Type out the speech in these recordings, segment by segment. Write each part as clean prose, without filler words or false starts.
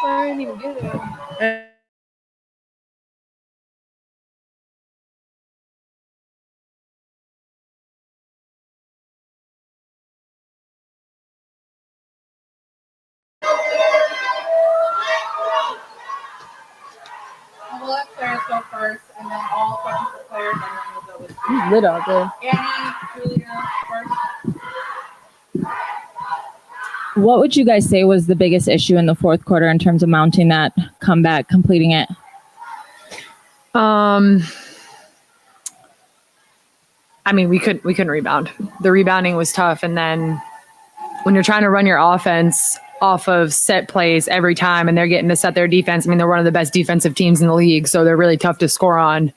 I didn't even get it. We'll let players go first, and then all offensive players, and then we'll go with you. Lit out there. Annie, Julia, first. What would you guys say was the biggest issue in the fourth quarter in terms of mounting that comeback, completing it? I mean, we couldn't rebound. The rebounding was tough, and then when you're trying to run your offense off of set plays every time, and they're getting to set their defense. I mean, they're one of the best defensive teams in the league, so they're really tough to score on.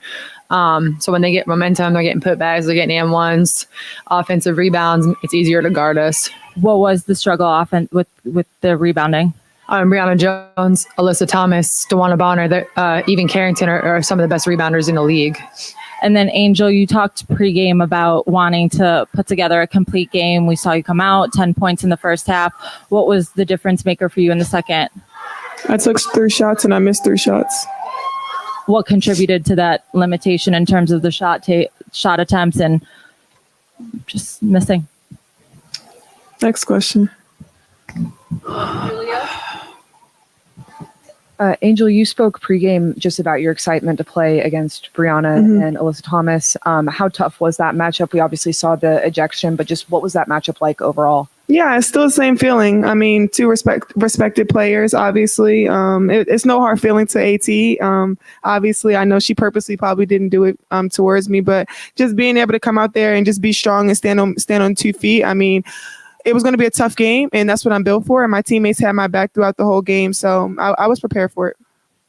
So when they get momentum, they're getting putbacks, they're getting and-ones, offensive rebounds. It's easier to guard us. What was the struggle with the rebounding? Brianna Jones, Alyssa Thomas, DeWanna Bonner, even Carrington are some of the best rebounders in the league. And then, Angel, you talked pregame about wanting to put together a complete game. We saw you come out, 10 points in the first half. What was the difference maker for you in the second? I took 3 shots and I missed 3 shots. What contributed to that limitation in terms of the shot attempts and just missing? Next question. Julia? Angel, you spoke pregame just about your excitement to play against Brianna and Alyssa Thomas. How tough was that matchup? We obviously saw the ejection, but just what was that matchup like overall? Yeah, it's still the same feeling. I mean, 2 respected players, obviously. It's no hard feeling to AT. Obviously, I know she purposely probably didn't do it towards me, but just being able to come out there and just be strong and stand on 2 feet. I mean, it was going to be a tough game, and that's what I'm built for. And my teammates had my back throughout the whole game, so I was prepared for it.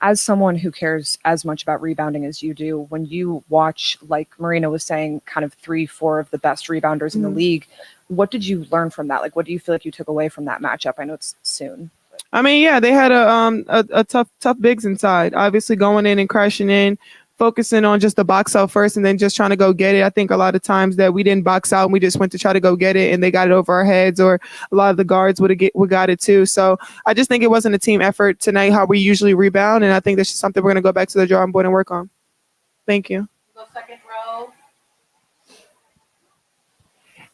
As someone who cares as much about rebounding as you do, when you watch, like Marina was saying, kind of 3-4 of the best rebounders in the league, what did you learn from that? Like, what do you feel like you took away from that matchup? I know it's soon. I mean, yeah, they had a tough bigs inside. Obviously, going in and crashing in, focusing on just the box out first and then just trying to go get it. I think a lot of times that we didn't box out and we just went to try to go get it and they got it over our heads, or a lot of the guards would got it too. So I just think it wasn't a team effort tonight, how we usually rebound. And I think that's just something we're going to go back to the drawing board and work on. Thank you. Go second row.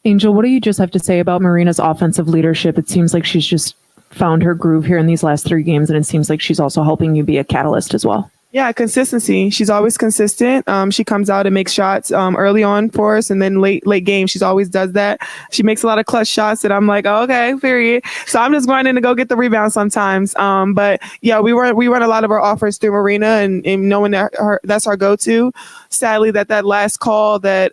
Angel, what do you just have to say about Marina's offensive leadership? It seems like she's just found her groove here in these last 3 games, and it seems like she's also helping you be a catalyst as well. Yeah, consistency. She's always consistent. She comes out and makes shots early on for us, and then late game, she's always does that. She makes a lot of clutch shots that I'm like, oh, okay, period. So I'm just going in to go get the rebound sometimes. But yeah, we run a lot of our offers through Marina, and knowing that that's our go-to. Sadly, that last call that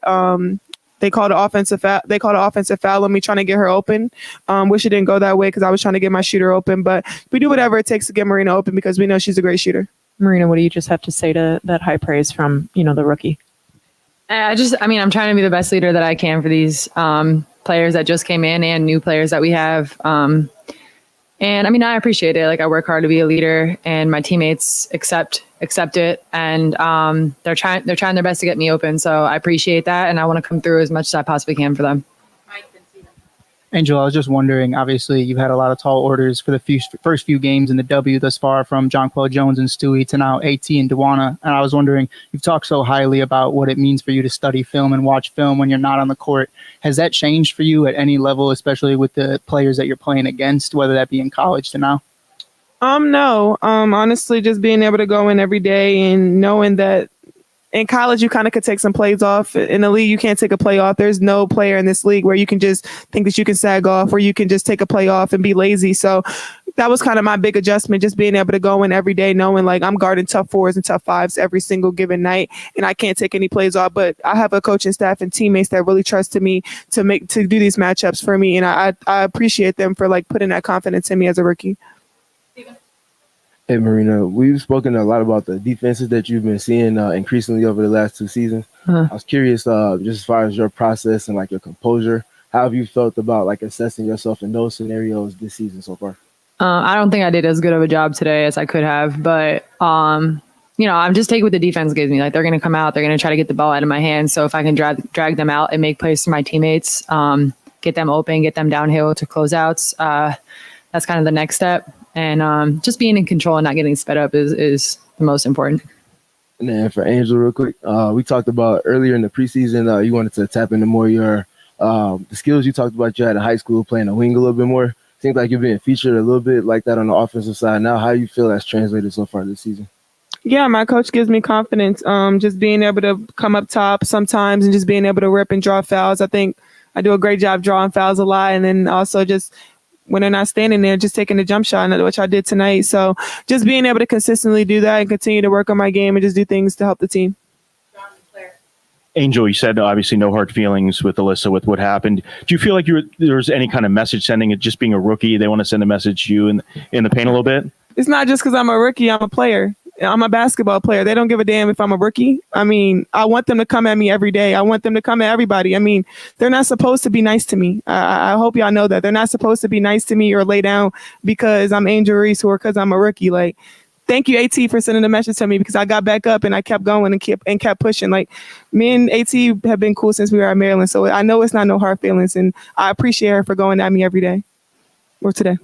they called an offensive foul. They called an offensive foul on me trying to get her open. Wish it didn't go that way because I was trying to get my shooter open. But we do whatever it takes to get Marina open because we know she's a great shooter. Marina, what do you just have to say to that high praise from, the rookie? I'm trying to be the best leader that I can for these players that just came in and new players that we have. And I appreciate it. Like, I work hard to be a leader, and my teammates accept it, and they're trying their best to get me open. So I appreciate that, and I want to come through as much as I possibly can for them. Angel, I was just wondering, obviously, you've had a lot of tall orders for the first few games in the W thus far, from Jonquel Jones and Stewie to now AT and DeWanna. And I was wondering, you've talked so highly about what it means for you to study film and watch film when you're not on the court. Has that changed for you at any level, especially with the players that you're playing against, whether that be in college to now? No. Honestly, just being able to go in every day and knowing that in college, you kind of could take some plays off. In the league, you can't take a play off. There's no player in this league where you can just think that you can sag off, or you can just take a play off and be lazy. So that was kind of my big adjustment, just being able to go in every day knowing like I'm guarding tough 4s and tough 5s every single given night, and I can't take any plays off. But I have a coaching staff and teammates that really trusted me to do these matchups for me, and I appreciate them for like putting that confidence in me as a rookie. Hey, Marina, we've spoken a lot about the defenses that you've been seeing increasingly over the last 2 seasons. I was curious, just as far as your process and like your composure, how have you felt about like assessing yourself in those scenarios this season so far? I don't think I did as good of a job today as I could have, but I'm just taking what the defense gives me. Like, they're going to come out, they're going to try to get the ball out of my hands. So if I can drag them out and make plays for my teammates, get them open, get them downhill to closeouts, that's kind of the next step. And just being in control and not getting sped up is the most important. And then for Angel, real quick, we talked about earlier in the preseason, you wanted to tap into more your the skills you talked about you had in high school, playing the wing a little bit more. Seems like you're being featured a little bit like that on the offensive side now. How do you feel that's translated so far this season? Yeah, my coach gives me confidence. Just being able to come up top sometimes and just being able to rip and draw fouls. I think I do a great job drawing fouls a lot, and then also just when they're not standing there, just taking the jump shot, which I did tonight. So just being able to consistently do that and continue to work on my game and just do things to help the team. Angel, you said obviously no hard feelings with Alyssa with what happened. Do you feel like there was any kind of message sending it, just being a rookie? They want to send a message to you in the paint a little bit? It's not just because I'm a rookie. I'm a player. I'm a basketball player. They don't give a damn if I'm a rookie. I mean, I want them to come at me every day. I want them to come at everybody. I mean, they're not supposed to be nice to me. I hope y'all know that. They're not supposed to be nice to me or lay down because I'm Angel Reese or because I'm a rookie. Like, thank you, AT, for sending a message to me because I got back up and I kept going and kept pushing. Like, me and AT have been cool since we were at Maryland, so I know it's not no hard feelings, and I appreciate her for going at me every day or today.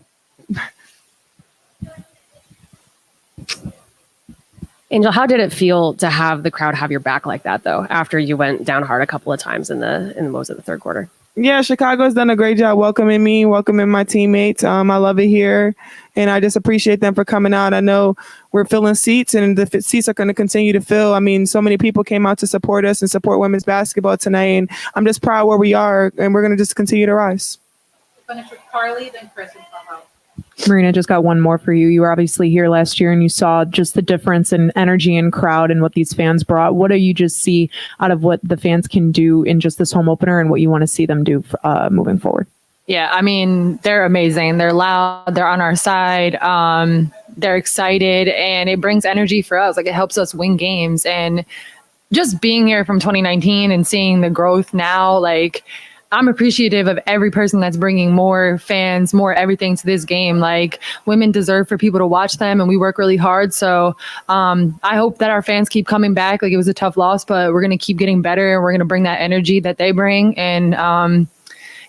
Angel, how did it feel to have the crowd have your back like that, though, after you went down hard a couple of times in the most of the third quarter? Yeah, Chicago's done a great job welcoming me, welcoming my teammates. I love it here, and I just appreciate them for coming out. I know we're filling seats, and the seats are going to continue to fill. I mean, so many people came out to support us and support women's basketball tonight, and I'm just proud where we are, and we're going to just continue to rise. Finish with Carly, then Chris and Carl. Marina, just got one more for you. You were obviously here last year and you saw just the difference in energy and crowd and what these fans brought. What do you just see out of what the fans can do in just this home opener and what you want to see them do moving forward? Yeah, I mean, they're amazing. They're loud. They're on our side. They're excited, and it brings energy for us. Like, it helps us win games. And just being here from 2019 and seeing the growth now, like, I'm appreciative of every person that's bringing more fans, more everything to this game. Like, women deserve for people to watch them, and we work really hard. So I hope that our fans keep coming back. Like, it was a tough loss, but we're going to keep getting better, and we're going to bring that energy that they bring. And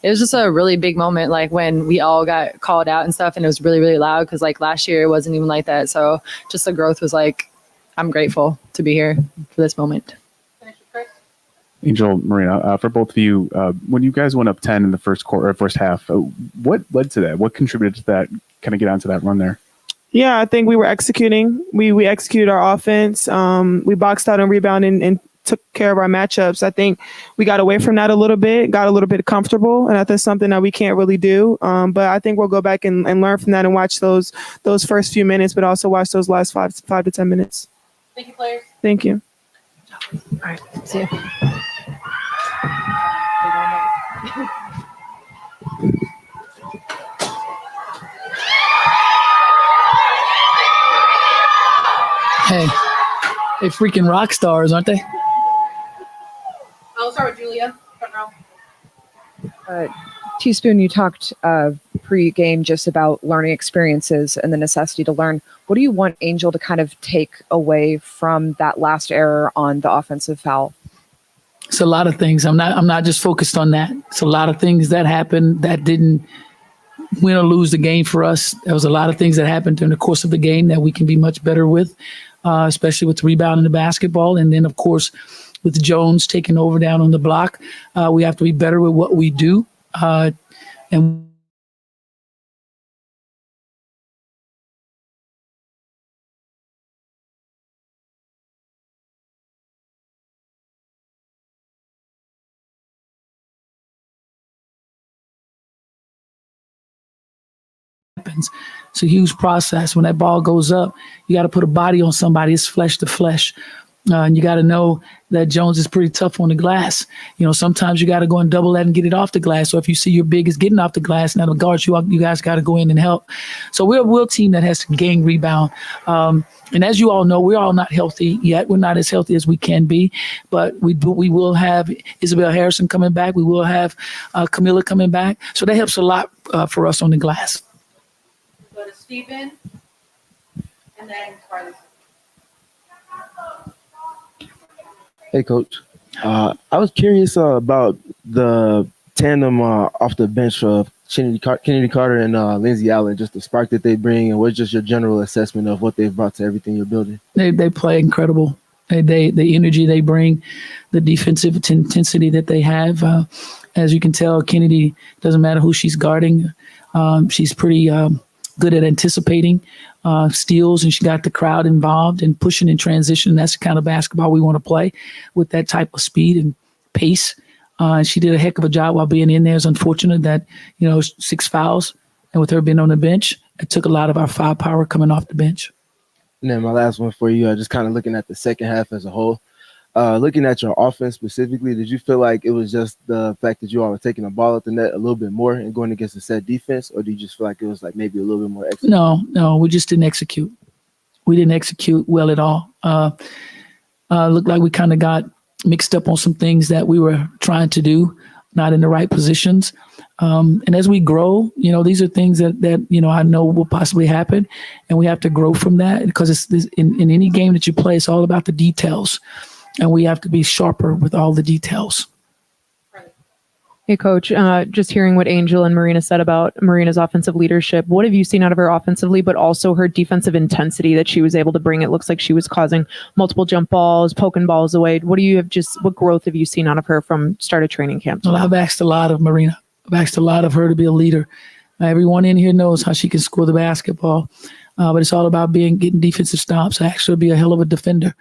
it was just a really big moment, like when we all got called out and stuff, and it was really, really loud because, like, last year it wasn't even like that. So just the growth was like, I'm grateful to be here for this moment. Angel, Marina, for both of you, when you guys went up 10 in the first half, what led to that? What contributed to that, kind of get onto that run there? Yeah, I think we were executing. We executed our offense. We boxed out and rebounded and took care of our matchups. I think we got away from that a little bit, got a little bit comfortable, and that's something that we can't really do. But I think we'll go back and learn from that and watch those first few minutes, but also watch those last 5 to 10 minutes. Thank you, players. Thank you. All right, see you. Hey, they freaking rock stars, aren't they? I'll start with Julia. Front row. Teaspoon, you talked pre-game just about learning experiences and the necessity to learn. What do you want Angel to kind of take away from that last error on the offensive foul? It's a lot of things. I'm not just focused on that. It's a lot of things that happened that didn't win or lose the game for us. There was a lot of things that happened during the course of the game that we can be much better with, especially with the rebound in the basketball. And then, of course, with Jones taking over down on the block, we have to be better with what we do. And it's a huge process. When that ball goes up, you got to put a body on somebody. It's flesh to flesh. And you got to know that Jones is pretty tough on the glass. You know, sometimes you got to go and double that and get it off the glass. So if you see your big is getting off the glass, now the guards, you guys got to go in and help. So we're a team that has to gang rebound. And as you all know, we're all not healthy yet. We're not as healthy as we can be, but we will have Isabel Harrison coming back. We will have Camilla coming back. So that helps a lot for us on the glass. Go to Stephen, and then Carly. Hey, Coach. I was curious about the tandem off the bench of Kennedy Carter and Lindsay Allen, just the spark that they bring, and what's just your general assessment of what they've brought to everything you're building? They play incredible. The energy they bring, the defensive intensity that they have. As you can tell, Kennedy, doesn't matter who she's guarding. She's pretty good at anticipating steals, and she got the crowd involved and pushing in transition. That's the kind of basketball we want to play, with that type of speed and pace. She did a heck of a job while being in there. It's unfortunate that, 6 fouls, and with her being on the bench, it took a lot of our firepower coming off the bench. And then my last one for you, just kind of looking at the second half as a whole. Looking at your offense specifically, did you feel like it was just the fact that you all were taking the ball at the net a little bit more and going against a set defense, or did you just feel like it was like maybe a little bit more execution? No, we just didn't execute. We didn't execute well at all. Looked like we kind of got mixed up on some things that we were trying to do, not in the right positions. And as we grow, these are things that I know will possibly happen, and we have to grow from that, because it's in any game that you play, it's all about the details, and we have to be sharper with all the details. Hey, Coach, just hearing what Angel and Marina said about Marina's offensive leadership, what have you seen out of her offensively, but also her defensive intensity that she was able to bring? It looks like she was causing multiple jump balls, poking balls away. What growth have you seen out of her from start of training camp? Well, I've asked a lot of Marina. I've asked a lot of her to be a leader. Everyone in here knows how she can score the basketball, but it's all about getting defensive stops. I asked her to be a hell of a defender,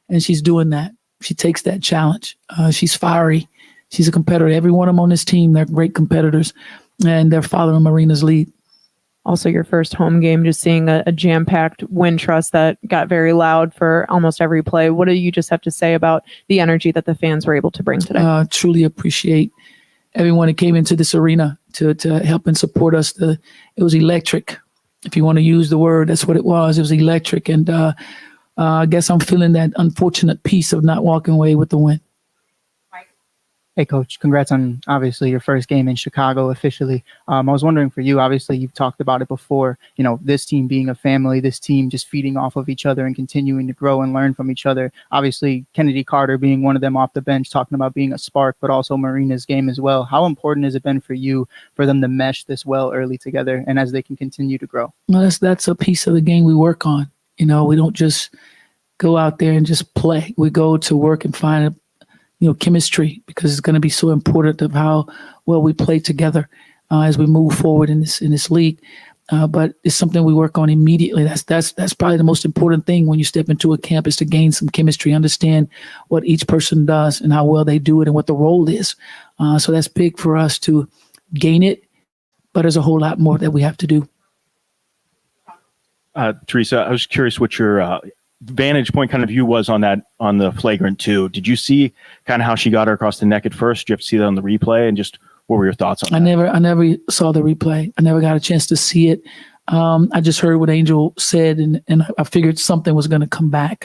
and she's doing that. She takes that challenge. She's fiery. She's a competitor. Every one of them on this team, they're great competitors, and they're following Marina's lead. Also, your first home game, just seeing a jam-packed Wintrust that got very loud for almost every play. What do you just have to say about the energy that the fans were able to bring today? Truly appreciate everyone that came into this arena to help and support us. It was electric. If you want to use the word, that's what it was. It was electric, and I guess I'm feeling that unfortunate piece of not walking away with the win. Hey, Coach, congrats on obviously your first game in Chicago officially. I was wondering for you, obviously you've talked about it before, this team being a family, this team just feeding off of each other and continuing to grow and learn from each other. Obviously, Kennedy Carter being one of them off the bench, talking about being a spark, but also Marina's game as well. How important has it been for you for them to mesh this well early together and as they can continue to grow? Well, that's a piece of the game we work on. We don't just go out there and just play. We go to work and find chemistry, because it's going to be so important of how well we play together as we move forward in this league. But it's something we work on immediately. That's probably the most important thing when you step into a camp, is to gain some chemistry, understand what each person does and how well they do it and what the role is. So that's big for us to gain it, but there's a whole lot more that we have to do. Teresa, I was curious what your vantage point kind of view was on the flagrant 2. Did you see kind of how she got her across the neck at first? Did you have to see that on the replay, and just what were your thoughts on that? I never saw the replay. I never got a chance to see it. I just heard what Angel said, and I figured something was going to come back.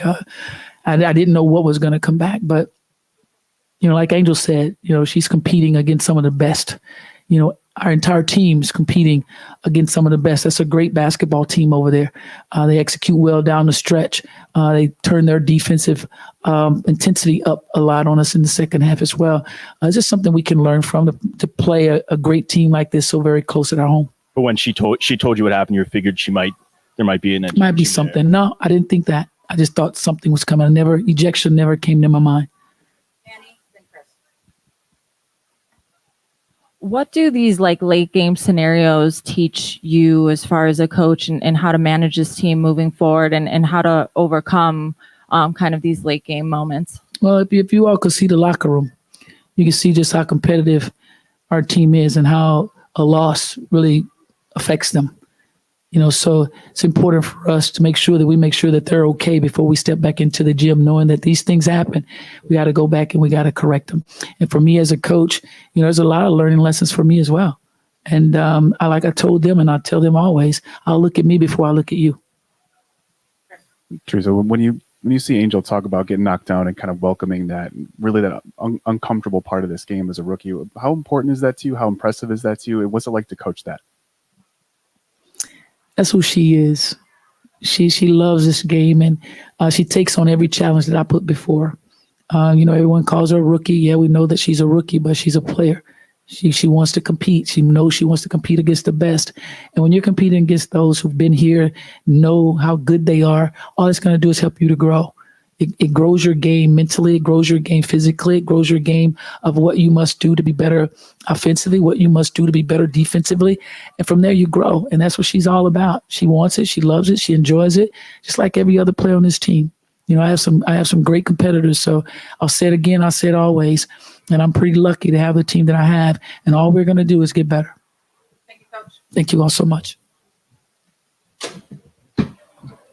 I didn't know what was going to come back, but like Angel said, she's competing against some of the best. Our entire team's competing against some of the best. That's a great basketball team over there. They execute well down the stretch. They turn their defensive intensity up a lot on us in the second half as well. It's just something we can learn from to play a great team like this so very close at our home. But when she told you what happened, you figured there might be might be something. There. No, I didn't think that. I just thought something was coming. Ejection never came to my mind. What do these late game scenarios teach you as far as a coach, and how to manage this team moving forward, and how to overcome kind of these late game moments? Well, if you all could see the locker room, you can see just how competitive our team is and how a loss really affects them. So it's important for us to make sure that they're okay before we step back into the gym, knowing that these things happen. We got to go back and we got to correct them. And for me as a coach, there's a lot of learning lessons for me as well. And I told them, and I tell them always, I'll look at me before I look at you. Teresa, when you see Angel talk about getting knocked down and kind of welcoming that, really that uncomfortable part of this game as a rookie, how important is that to you? How impressive is that to you? What's it like to coach that? That's who she is. She loves this game, and she takes on every challenge that I put before her. Everyone calls her a rookie. Yeah, we know that she's a rookie, but she's a player, She wants to compete. She knows she wants to compete against the best. And when you're competing against those who've been here, know how good they are, all it's going to do is help you to grow. It grows your game mentally. It grows your game physically. It grows your game of what you must do to be better offensively, what you must do to be better defensively. And from there you grow. And that's what she's all about. She wants it. She loves it. She enjoys it, just like every other player on this team. You know, I have some great competitors. So I'll say it again. I'll say it always. And I'm pretty lucky to have the team that I have. And all we're going to do is get better. Thank you, Coach. Thank you all so much.